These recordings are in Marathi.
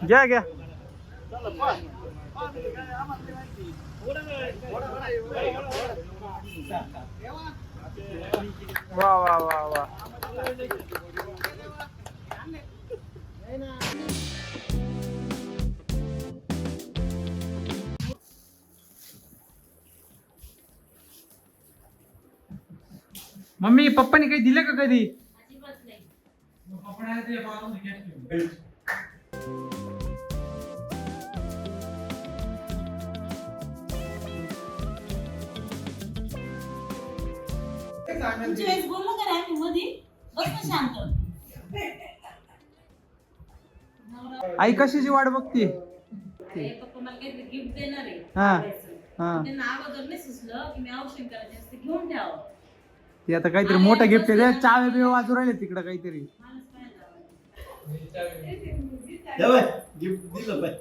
घ्या घ्या. वा वा वा वा. मम्मी पप्पानी काही दिलं का कधी? आई कशाची वाट बघते? पप्पा मला काहीतरी गिफ्ट देणार आहे. हा हा. त्यांना अगोदर नाही सुचलं की मी औषध करायचे असते घेऊन ठेवावं. ते आता काहीतरी मोठं गिफ्ट आहे. चावे बिवे वाजू राहिले तिकडं काहीतरी. गिफ्ट दिलं पाय.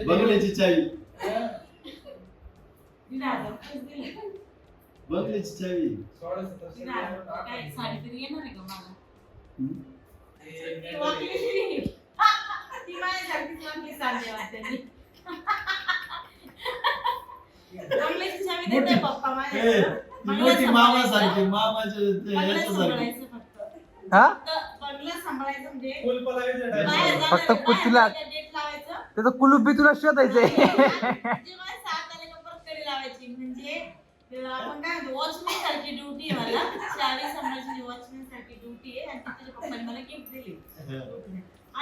बंगल्याची चावी. बंगल्याची चावी. काय साडी तरी येणार आहे का मला? ती माझ्यासारखीच वाटली साडी वाटते. बंगल्याची चावी देते पप्पा माझ्या. मोठी मामा सारखी मामाचे याच्यासारखी. हा बंगला सांभाळायचं म्हणजे फक्त तुला त्याचं कुलूप बी तुला शोधायचंय. आपण काय वॉचमॅन सारखी ड्युटी आहे मला. चावी सांभाळायची वॉचमॅन सारखी ड्युटी आहे आणि त्याच्या पप्पांनी मला गिफ्ट दिली.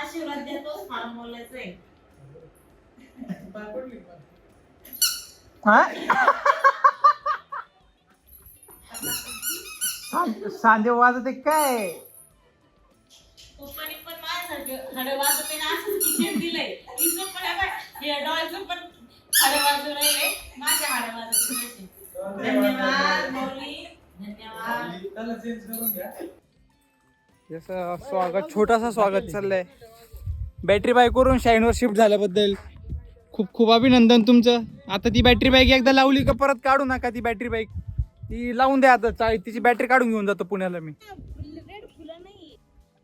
आशीर्वाद देतोच फार मोलाचं आहे. सांधे वाजते काय? पप्पानी पण माझ्यासारखं हडं वाजवते ना असंच किचन दिलंय. तिचं पण आता हे डॉलचं पण हडं वाजवू राहिले. माझ्या हडं वाजवते. धन्यवाद मौली. धन्यवाद. जसं स्वागत छोटासा स्वागत चाललंय. बॅटरी बाईक वरून शाईनवर शिफ्ट झाल्याबद्दल खूप खूप अभिनंदन तुमचं. आता ती बॅटरी बाईक एकदा लावली का परत काढू नका. ती बॅटरी बाईक ती लावून द्या आता. तिची बॅटरी काढून घेऊन जातो पुण्याला मी.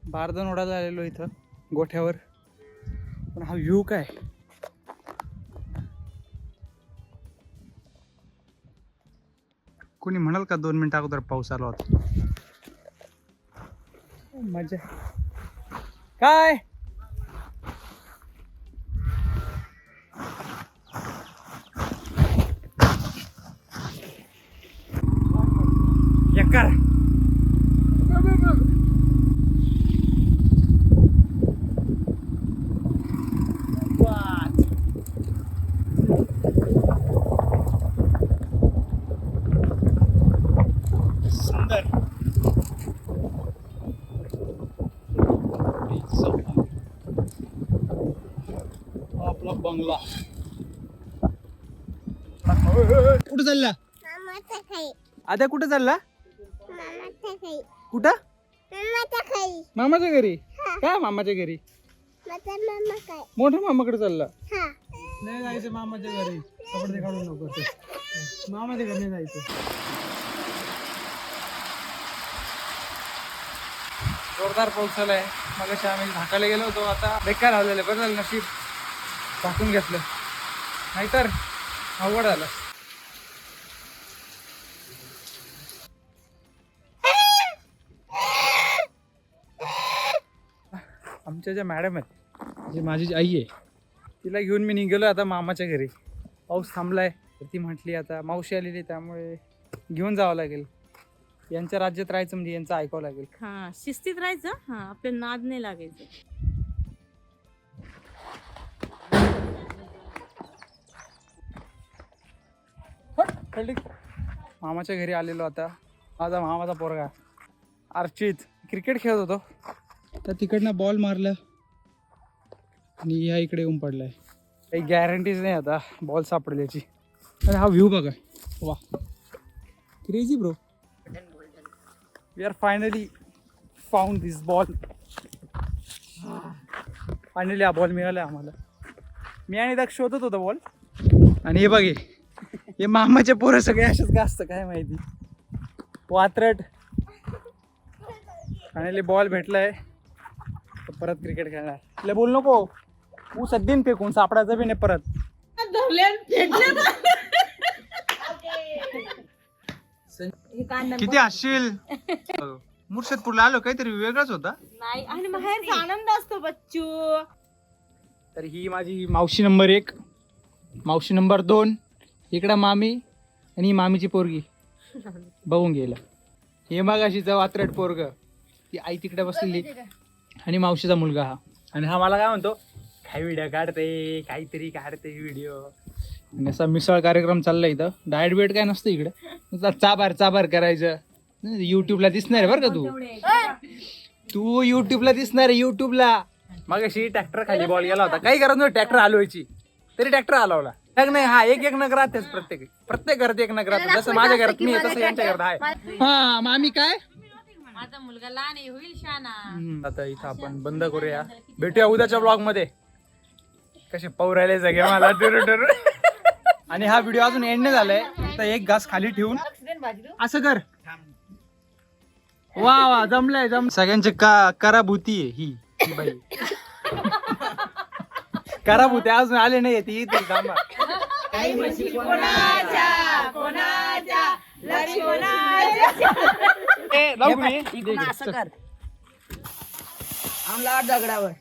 बारदान ओढायला आलेलो इथं गोठ्यावर. पण हा व्ह्यू काय कोणी म्हणाल का 2 मिनिटं अगोदर पाऊस आला होता. मजा काय एकर सुंदर आपला बंगला. कुठं चालला आता? कुठं चालला? कुठं? मामाच्या घरी. काय मामाच्या घरी? मोठ्या मामाकडे चालला. नाही जायचं मामाच्या घरी. कपडे काढून नको. मामाच्या घरी नाही जायचं. जोरदार पाऊस आलाय. मगाशी आम्ही झाकायला गेलो होतो. आता बेकार आलेलं. बरं झालं नशीब टाकून घेतलं, नाहीतर अवघड झालं. आमच्या ज्या मॅडम आहेत, जी माझी आई आहे, तिला घेऊन मी निघालो आता मामाच्या घरी. पाऊस थांबलाय तर ती म्हटली आता मावशी आलेली त्यामुळे घेऊन जावं लागेल. यांच्या राज्यात राहायचं म्हणजे यांचं ऐकावं लागेल. हा, शिस्तीत राहायचं. हा, आपल्या नाद नाही लागायचं. मामाच्या घरी आलेलो आता. माझा मामाचा पोरगा अर्चित क्रिकेट खेळत होतो, तर तिकडनं बॉल मारलं आणि ह्या इकडे येऊन पडलाय. काही गॅरंटीज नाही आता बॉल सापडल्याची. अरे हा व्ह्यू बघा, वा crazy bro. We are finally found this ball. Finally हा बॉल मिळाला आम्हाला. मी आणि दक्ष शोधत होतो बॉल. आणि हे बघे, हे मामाचे पोरं सगळे असेच का असतं काय माहिती. वात्रट फायनली बॉल भेटलाय तर परत क्रिकेट खेळणार. तिला बोल नको तू सध्यान फेकून सापडायचं बी नाही परत. किती हसशील. मुर्शदपूरला आलो काहीतरी वेगळंच होता. नाही आणि बाहेरचा आनंद असतो बच्चू. तर ही माझी मावशी नंबर 1, मावशी नंबर 2, इकडं मामी आणि ही मामीची पोरगी बघून गेलं. हे मगाशीचं वात्रट पोरग, ती आई तिकडे बसलेली आणि मावशीचा मुलगा हा. आणि हा मला काय म्हणतो काय व्हिडिओ काढते काहीतरी काढते व्हिडिओ. आणि असा मिसळ कार्यक्रम चाललाय इथं. डाएट बेट काय नसतं इकडे, नुसतं चाबार करायचं. युट्यूबला दिसणार आहे बरं का तू युट्यूबला दिसणार आहे युट्यूबला. मग अशी ट्रॅक्टर खाली बॉल गेला होता, काही करत नव्हतं ट्रॅक्टर हलवायची तरी ट्रॅक्टर हलवला. नाही हा एक नग राहतेच, प्रत्येक घरात एक नग राहते. जसं माझ्या घरात मी तसं यांच्या घरात आहे. हा मामी काय माझा मुलगा लहान आहे, होईल शाना. आता इथं आपण बंद करूया, भेटूया उद्याच्या ब्लॉग मध्ये. कसे पौरायले सगळे मला टुरू. आणि हा व्हिडिओ अजून एंड नाही झालाय, तर एक घास खाली ठेवून असं कर. वा जमलंय सगळ्यांची कराभूती आहे ही बाई. कराभूती अजून आले नाही ती इथे थांबा. असं कर आमला दगडावर